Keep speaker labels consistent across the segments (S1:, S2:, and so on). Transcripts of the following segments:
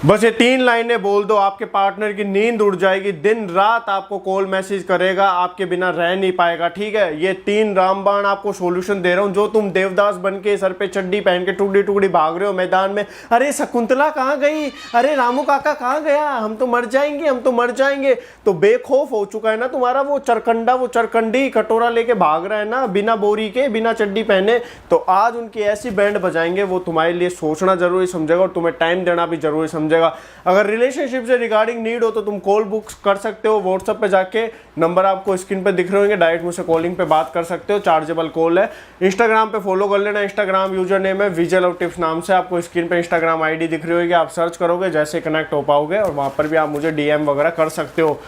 S1: बस ये 3 लाइनें बोल दो, आपके पार्टनर की नींद उड़ जाएगी, दिन रात आपको कॉल मैसेज करेगा, आपके बिना रह नहीं पाएगा। ठीक है, ये 3 रामबाण आपको सॉल्यूशन दे रहा हूं। जो तुम देवदास बन के सर पे चड्डी पहन के टुकड़ी टुकड़ी भाग रहे हो मैदान में, अरे शकुंतला कहाँ गई, अरे रामू काका कहाँ गया, हम तो मर जाएंगे, हम तो मर जाएंगे, तो बेखौफ हो चुका है ना तुम्हारा वो चरकंडा, वो चरकंडी कटोरा लेके भाग रहा है ना बिना बोरी के, बिना चड्डी पहने। तो आज उनकी ऐसी बैंड बजाएंगे, वो तुम्हारे लिए सोचना जरूरी समझेगा और तुम्हें टाइम देना भी जरूरी समझेगा। अगर रिलेशनशिप से रिगार्डिंग नीड हो तो तुम कॉल बुक कर सकते हो व्हाट्सएप पे जाके, नंबर आपको स्क्रीन पे दिख रहे होंगे, डायरेक्ट मुझसे कॉलिंग पे बात कर सकते हो, चार्जेबल कॉल है। इंस्टाग्राम पे फॉलो कर लेना, इंस्टाग्राम यूजर नेम है विजय लव टिप्स नाम से, आपको स्क्रीन पे इंस्टाग्राम आईडी दिख रही होगी, आप सर्च करोगे जैसे कनेक्ट हो पाओगे और वहां पर भी आप मुझे डीएम वगैरह कर सकते हो।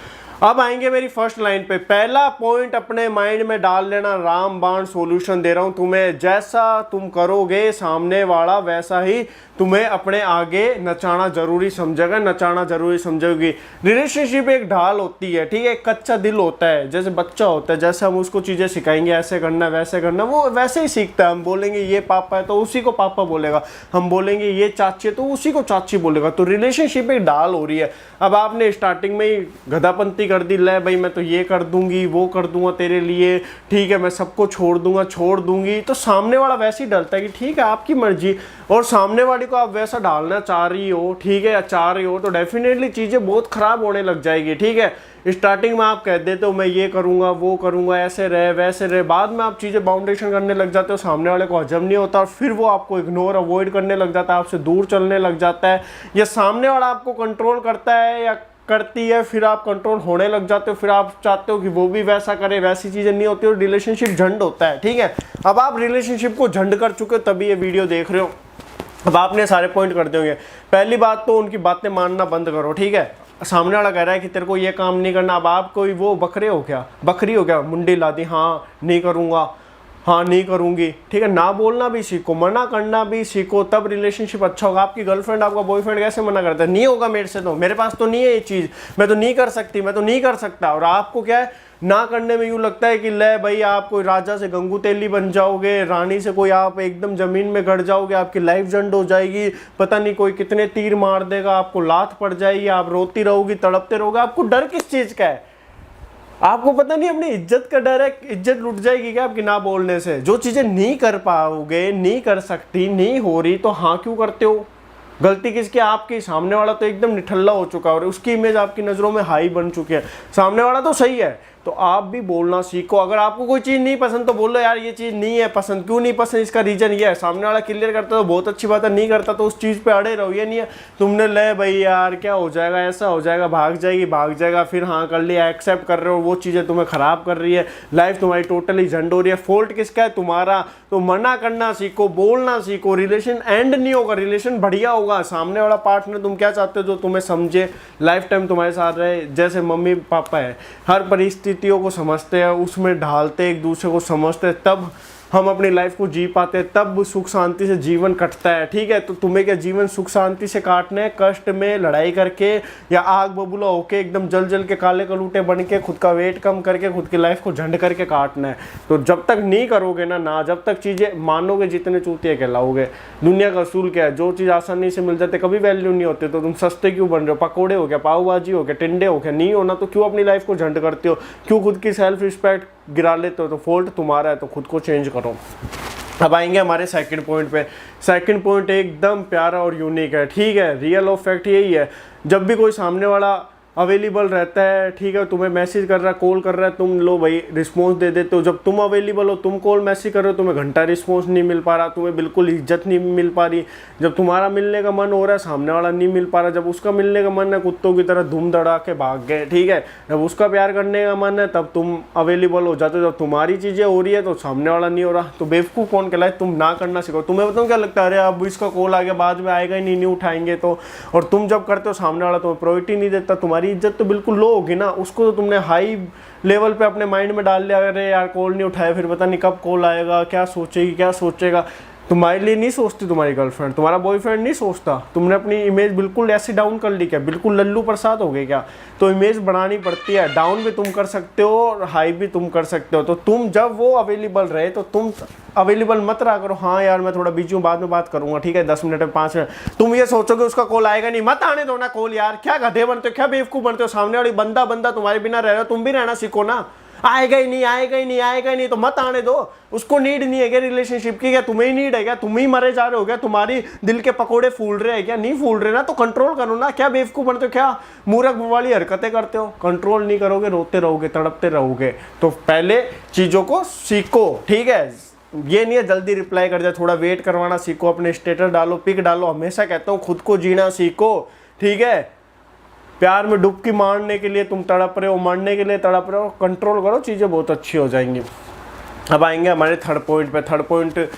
S1: अब आएंगे मेरी फर्स्ट लाइन पे। पहला पॉइंट अपने माइंड में डाल लेना, रामबाण सॉल्यूशन दे रहा हूं तुम्हें, जैसा तुम करोगे सामने वाला वैसा ही तुम्हें अपने आगे नचाना जरूरी समझेगा, नचाना जरूरी समझोगी। रिलेशनशिप एक ढाल होती है, ठीक है, एक कच्चा दिल होता है, जैसे बच्चा होता है, जैसे हम उसको चीजें सिखाएंगे ऐसे करना वैसे करना, वो वैसे ही सीखता है। हम बोलेंगे ये पापा है तो उसी को पापा बोलेगा, हम बोलेंगे ये चाची है तो उसी को चाची बोलेगा। तो रिलेशनशिप एक ढाल हो रही है। अब आपने स्टार्टिंग में ही गधापंती कर दी, ले भाई मैं तो ये कर दूंगी वो कर दूंगा तेरे लिए, ठीक है मैं सबको छोड़ दूंगा छोड़ दूंगी, तो सामने वाला वैसे ही डरता है कि ठीक है आपकी मर्जी, और सामने वाले को आप वैसा डालना चाह रही हो, ठीक है, या चाह रही हो, तो डेफिनेटली चीजें बहुत खराब होने लग जाएगी। ठीक है, स्टार्टिंग में आप कह देते हो मैं ये करूंगा वो करूंगा, ऐसे रहे वैसे रहे, बाद में आप चीजें बाउंडेशन करने लग जाते हो, सामने वाले को हजम नहीं होता और फिर वो आपको इग्नोर अवॉइड करने लग जाता है, आपसे दूर चलने लग जाता है, या सामने वाला आपको कंट्रोल करता है या करती है, फिर आप कंट्रोल होने लग जाते हो, फिर आप चाहते हो कि वो भी वैसा करे, वैसी चीजें नहीं होती और रिलेशनशिप झंड होता है। ठीक है, अब आप रिलेशनशिप को झंड कर चुके हो तभी ये वीडियो देख रहे हो। अब आपने सारे पॉइंट कर दिए होंगे। पहली बात तो उनकी बातें मानना बंद करो। ठीक है, सामने वाला कह रहा है कि तेरे को ये काम नहीं करना, अब आप कोई वो बकरे हो क्या, बकरी हो क्या, मुंडी ला दी, हाँ नहीं करूँगा, हाँ नहीं करूंगी। ठीक है, ना बोलना भी सीखो, मना करना भी सीखो, तब रिलेशनशिप अच्छा होगा। आपकी गर्लफ्रेंड आपका बॉयफ्रेंड कैसे मना करता है, नहीं होगा मेरे से, तो मेरे पास तो नहीं है ये चीज़, मैं तो नहीं कर सकती, मैं तो नहीं कर सकता, और आपको क्या है ना करने में यूँ लगता है कि ले भाई आप कोई राजा से गंगू तेली बन जाओगे, रानी से कोई आप एकदम जमीन में गड़ जाओगे, आपकी लाइफ जंड हो जाएगी, पता नहीं कोई कितने तीर मार देगा, आपको लात पड़ जाएगी, आप रोती रहोगी तड़पते रहोगे। आपको डर किस चीज़ का है, आपको पता नहीं अपनी इज्जत का डर है, इज्जत लुट जाएगी क्या आपकी ना बोलने से। जो चीजें नहीं कर पाओगे, नहीं कर सकती, नहीं हो रही, तो हाँ क्यों करते हो, गलती किसकी, आपकी। सामने वाला तो एकदम निठल्ला हो चुका है और उसकी इमेज आपकी नजरों में हाई बन चुकी है, सामने वाला तो सही है, तो आप भी बोलना सीखो। अगर आपको कोई चीज़ नहीं पसंद तो बोलो यार ये चीज़ नहीं है पसंद, क्यों नहीं पसंद, इसका रीजन ये है। सामने वाला क्लियर करता तो बहुत अच्छी बात है, नहीं करता तो उस चीज़ पे अड़े रहो। ये नहीं है तुमने ले भाई यार क्या हो जाएगा, ऐसा हो जाएगा, भाग जाएगा, फिर हाँ कर लिया, एक्सेप्ट कर रहे हो, वो चीज़ें तुम्हें खराब कर रही है, लाइफ तुम्हारी टोटली झंड हो रही है। फॉल्ट किसका है, तुम्हारा। तो मना करना सीखो, बोलना सीखो, रिलेशन एंड नहीं होगा, रिलेशन बढ़िया होगा। सामने वाला पार्टनर तुम क्या चाहते हो, जो तुम्हें समझे, लाइफ टाइम तुम्हारे साथ रहे, जैसे मम्मी पापा है, हर परिस्थितियों को समझते हैं, उसमें ढालते, एक दूसरे को समझते, तब हम अपनी लाइफ को जी पाते हैं, तब सुख शांति से जीवन कटता है। ठीक है, तो तुम्हें क्या जीवन सुख शांति से काटना है, कष्ट में लड़ाई करके या आग बबूला होके एकदम जल के काले कलूटे बन के, खुद का वेट कम करके, खुद की लाइफ को झंड करके काटना है। तो जब तक नहीं करोगे ना जब तक चीज़ें मानोगे, जितने चूतिए कहलाओगे। दुनिया का असूल क्या है, जो चीज़ आसानी से मिल जाते कभी वैल्यू नहीं होती, तो तुम सस्ते क्यों बन रहे हो, पकौड़े हो गया, पाव भाजी हो गया, टिंडे हो गया, नहीं होना तो क्यों अपनी लाइफ को झंड करते हो, क्यों खुद की सेल्फ रिस्पेक्ट गिरा लेते हो। तो फॉल्ट तुम्हारा है, तो खुद को चेंज करो। अब आएंगे हमारे सेकंड पॉइंट पे। सेकंड पॉइंट एकदम प्यारा और यूनिक है। ठीक है, रियल ऑफ फैक्ट यही है, जब भी कोई सामने वाला अवेलेबल रहता है, ठीक है, तुम्हें मैसेज कर रहा है, कॉल कर रहा है, तुम लो भाई रिस्पॉन्स दे देते हो। जब तुम अवेलेबल हो, तुम कॉल मैसेज कर रहे हो, तुम्हें घंटा रिस्पॉन्स नहीं मिल पा रहा, तुम्हें बिल्कुल इज्जत नहीं मिल पा रही। जब तुम्हारा मिलने का मन हो रहा है, सामने वाला नहीं मिल पा रहा। जब उसका मिलने का मन है, कुत्तों की तरह धूम धड़ा के भाग गए। ठीक है, जब उसका प्यार करने का मन है, तब तुम अवेलेबल हो जाते हो। जब तुम्हारी चीज़ें हो रही है तो सामने वाला नहीं हो रहा, तो बेवकूफ़ कौन कहलाए। तुम ना करना सीखो। तुम्हें बताऊँ क्या लगता है, अरे अब इसका कॉल आ गया, बाद में आएगा ही नहीं उठाएंगे तो। और तुम जब करते हो, सामने वाला तुम्हें प्रायोरिटी नहीं देता, तुम्हारी इज्जत तो बिल्कुल होगी ना। उसको तो तुमने हाई लेवल पे अपने माइंड में डाल लिया, अरे यार कॉल नहीं उठाया, फिर पता नहीं कब कॉल आएगा, क्या सोचेगी क्या सोचेगा। तुम्हारे लिए नहीं सोचती तुम्हारी गर्लफ्रेंड, तुम्हारा बॉयफ्रेंड नहीं सोचता। तुमने अपनी इमेज बिल्कुल ऐसी डाउन कर ली क्या, बिल्कुल लल्लू प्रसाद हो गए क्या? तो इमेज बढ़ानी पड़ती है, डाउन भी तुम कर सकते हो और हाई भी तुम कर सकते हो। तो तुम जब वो अवेलेबल रहे तो तुम अवेलेबल मत रहा करो, हाँ यार मैं थोड़ा बिजी हूँ, बाद में बात करूंगा, ठीक है 10 मिनट में 5 मिनट। तुम ये सोचोगे उसका कॉल आएगा नहीं, मत आने दो ना कॉल यार। क्या गधे बनते हो, क्या बेवकूफ बनते हो, सामने वाली बंदा तुम्हारे बिना रह रहा हो, तुम भी रहना सीखो ना। आएगा ही नहीं, आएगा ही नहीं, आएगा ही नहीं तो मत आने दो। उसको नीड नहीं है क्या रिलेशनशिप की, क्या तुम्हें ही नीड है क्या? तुम ही मरे जा रहे हो क्या? तुम्हारी दिल के पकोड़े फूल रहे हैं क्या? नहीं फूल रहे ना तो कंट्रोल करो ना। क्या बेवकूफ बनते हो, क्या मूर्ख वाली हरकतें करते हो? कंट्रोल नहीं करोगे, रोते रहोगे, तड़पते रहोगे। तो पहले चीजों को सीखो, ठीक है। ये नहीं है जल्दी रिप्लाई कर जाए, थोड़ा वेट करवाना सीखो, अपने स्टेटस डालो, पिक डालो। हमेशा कहता हूँ खुद को जीना सीखो, ठीक है। प्यार में डुबकी मारने के लिए तुम तड़प रहे हो, मरने के लिए तड़प रहे हो, कंट्रोल करो, चीज़ें बहुत अच्छी हो जाएंगी। अब आएंगे हमारे थर्ड पॉइंट पे। थर्ड पॉइंट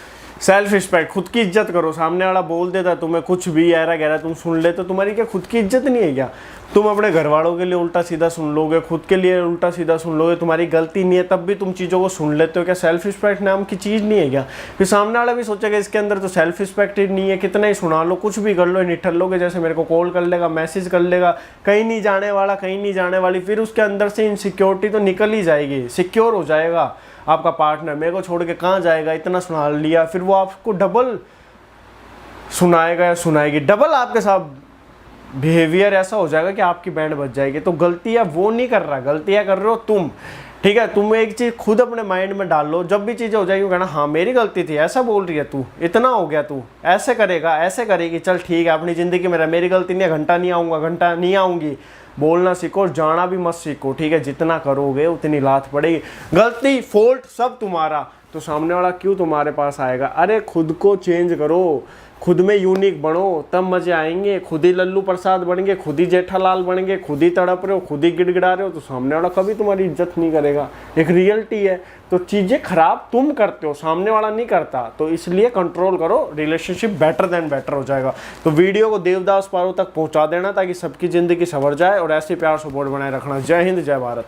S1: सेल्फ रिस्पेक्ट, खुद की इज्जत करो। सामने वाला बोल देता है तुम्हें कुछ भी ऐरा गहरा, तुम सुन ले तो तुम्हारी क्या खुद की इज्जत नहीं है क्या? तुम अपने घर वालों के लिए उल्टा सीधा सुन लोगे, खुद के लिए उल्टा सीधा सुन लोगे, तुम्हारी गलती नहीं है तब भी तुम चीज़ों को सुन लेते हो। क्या सेल्फ रिस्पेक्ट नाम की चीज़ नहीं है क्या? फिर सामने वाला भी सोचेगा इसके अंदर तो सेल्फ रिस्पेक्ट ही नहीं है, कितना ही सुना लो, कुछ भी कर लो, निठल लोगे। जैसे मेरे को कॉल कर लेगा, मैसेज कर लेगा, कहीं नहीं जाने वाला, कहीं नहीं जाने वाली, फिर उसके अंदर से इनसिक्योरिटी तो निकल ही जाएगी। सिक्योर हो जाएगा आपका पार्टनर, मेरे को छोड़ के कहाँ जाएगा, इतना सुना लिया, फिर वो आपको डबल सुनाएगा या सुनाएगी, डबल आपके साथ बिहेवियर ऐसा हो जाएगा कि आपकी बैंड बज जाएगी। तो गलतियां वो नहीं कर रहा, गलतियां कर रहे हो तुम, ठीक है। तुम एक चीज़ खुद अपने माइंड में डाल लो, जब भी चीज़ें हो जाएगी कहना हाँ मेरी गलती थी, ऐसा बोल रही है तू, इतना हो गया तू, ऐसे करेगा, ऐसे करेगी, चल ठीक है अपनी ज़िंदगी में मेरी गलती नहीं है, घंटा नहीं आऊँगा, घंटा नहीं आऊँगी। बोलना सीखो, जाना भी मत सीखो, ठीक है। जितना करोगे उतनी लात पड़ेगी। गलती फॉल्ट सब तुम्हारा, तो सामने वाला क्यों तुम्हारे पास आएगा? अरे खुद को चेंज करो, खुद में यूनिक बनो, तब मजे आएंगे। खुद ही लल्लू प्रसाद बनेंगे, खुद ही जेठालाल बनेंगे, खुद ही तड़प रहे हो, खुद ही गिड़गिड़ा रहे हो, तो सामने वाला कभी तुम्हारी इज्जत नहीं करेगा। एक रियलिटी है। तो चीज़ें खराब तुम करते हो, सामने वाला नहीं करता, तो इसलिए कंट्रोल करो, रिलेशनशिप बेटर देन बेटर हो जाएगा। तो वीडियो को देवदास पारो तक पहुंचा देना ताकि सबकी ज़िंदगी संवर जाए, और ऐसे प्यार सपोर्ट बनाए रखना। जय हिंद, जय भारत।